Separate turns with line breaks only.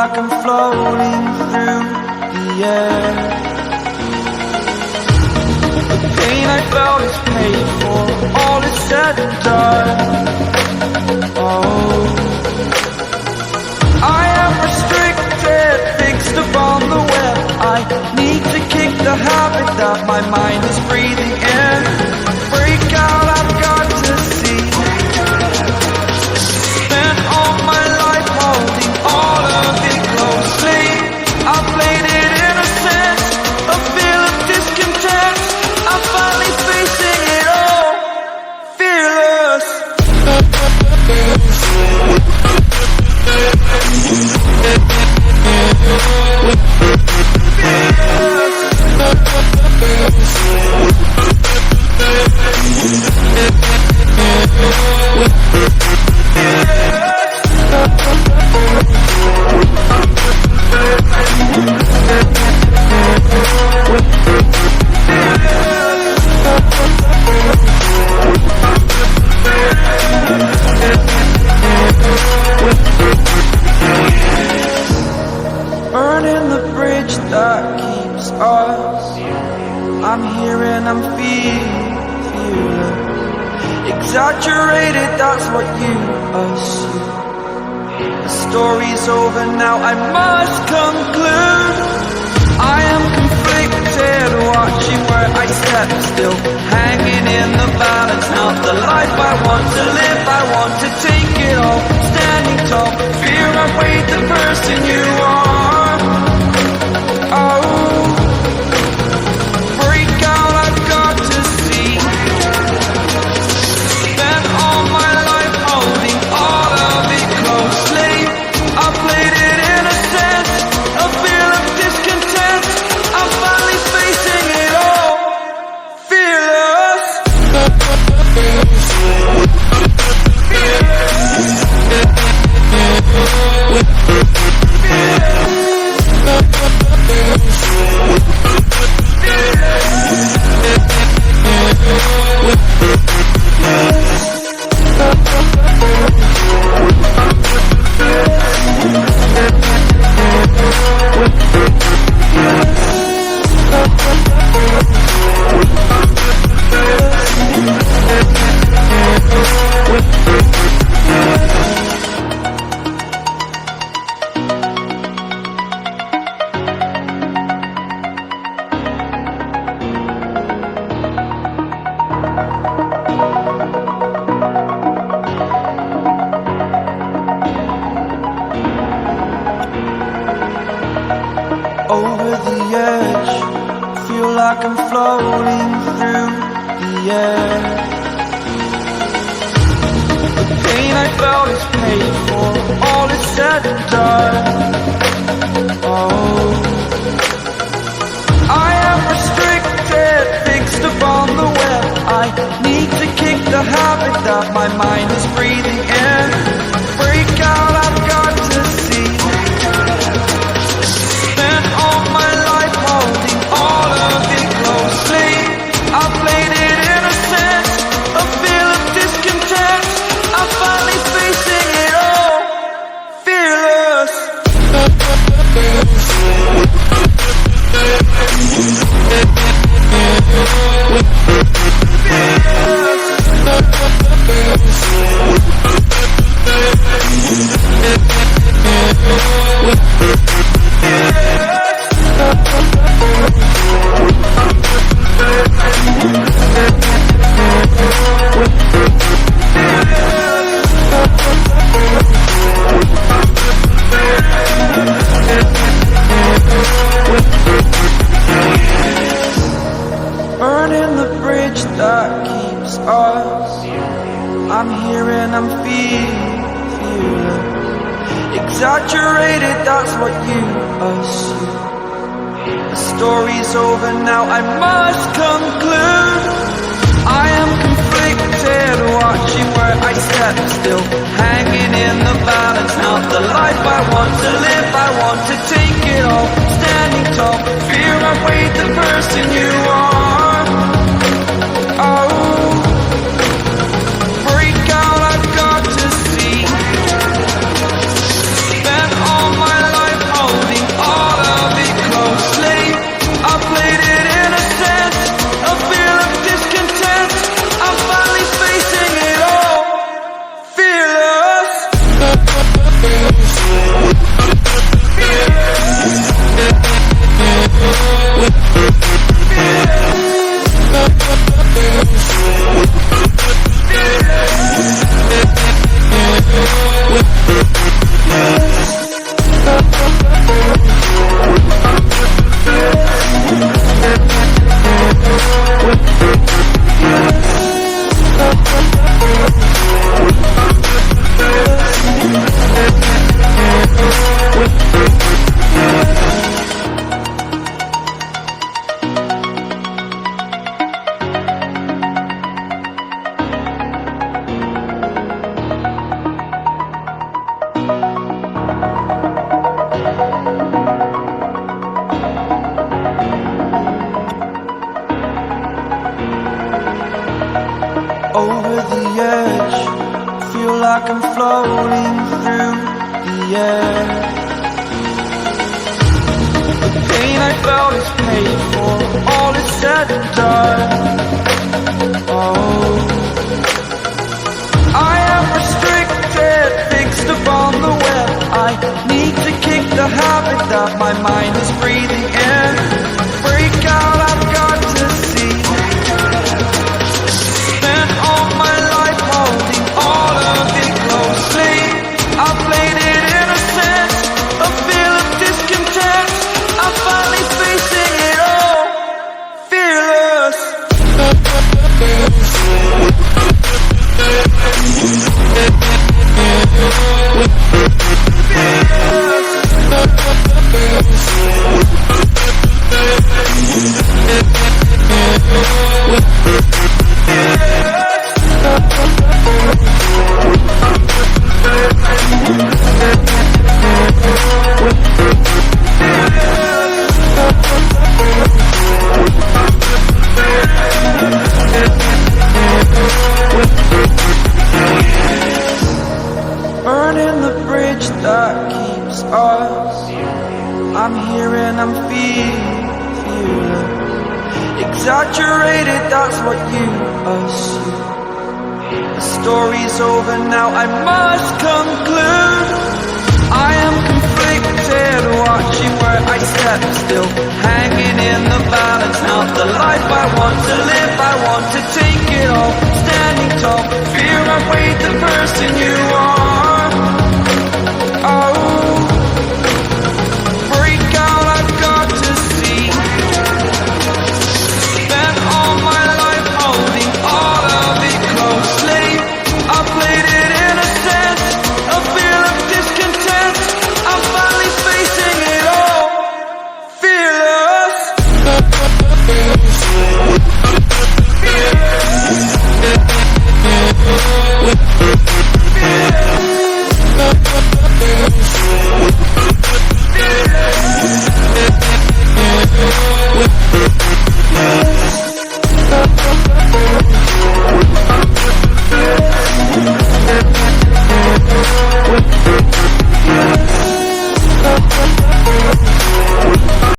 like I'm floating through the air. The pain I felt is paid for, all is said and done. Oh, I am restricted, fixed upon the web. I need to kick the habit that my mind is breathing in. Break out, I've got to see. Spent all my life holding all of it closely. I played it innocent, a feel of discontent. I'm finally facing it all, fearless. Burning the bridge that keeps us. I'm here and I'm feeling exaggerated, that's what you assume. The story's over now, I must conclude. I am conflicted, watching where I step still, hanging in the balance. Not the life I want to live, I want to take it all. Standing tall, fear I weighed the person you are. Oh, break out, I've got to see. Spent all my life holding all of it closely. I played it innocent, a feel of discontent. I'm finally facing it all, fearless. Over the edge, feel like I'm floating through the air. The pain I felt is paid for, all is said and done. Oh, I am restricted, fixed upon the web. I need to kick the habit that my mind is breathing in. Break out, I've got to see. Spent all my life holding all of it closely. I played it innocent, a feel of discontent. I'm finally facing it all, fearless. Burning the bridge that keeps us. I'm here and I'm feeling exaggerated, that's what you assume. The story's over now, I must conclude. I am conflicted, watching where I step still, hanging in the balance. Not the life I want to live, I want to take it all. Standing tall, fear I weighed the person you are. Oh, break out, I've got to see. Spent all my life Over the edge, feel like I'm floating through the air. The pain I felt is paid for, all is said and done. Oh, I am restricted, fixed upon the web. I need to kick the habit that my mind is breathing in. Break out, I've got to see. Spent all my life holding all of it closely. I played it innocent, a feel of discontent. I'm finally facing it all, fearless. Burning the bridge that keeps us. I'm here and I'm feeling exaggerated, that's what you assume. The story's over now, I must conclude. I am conflicted, watching where I step still, hanging in the balance. Not the life I want to live, I want to take it all. Standing tall, fear I weighed the person you are. Oh, break out, I've got to see. Spent all my life holding all of it closely. I played it innocent, a feel of discontent. I'm finally facing it all, fearless. Fearless.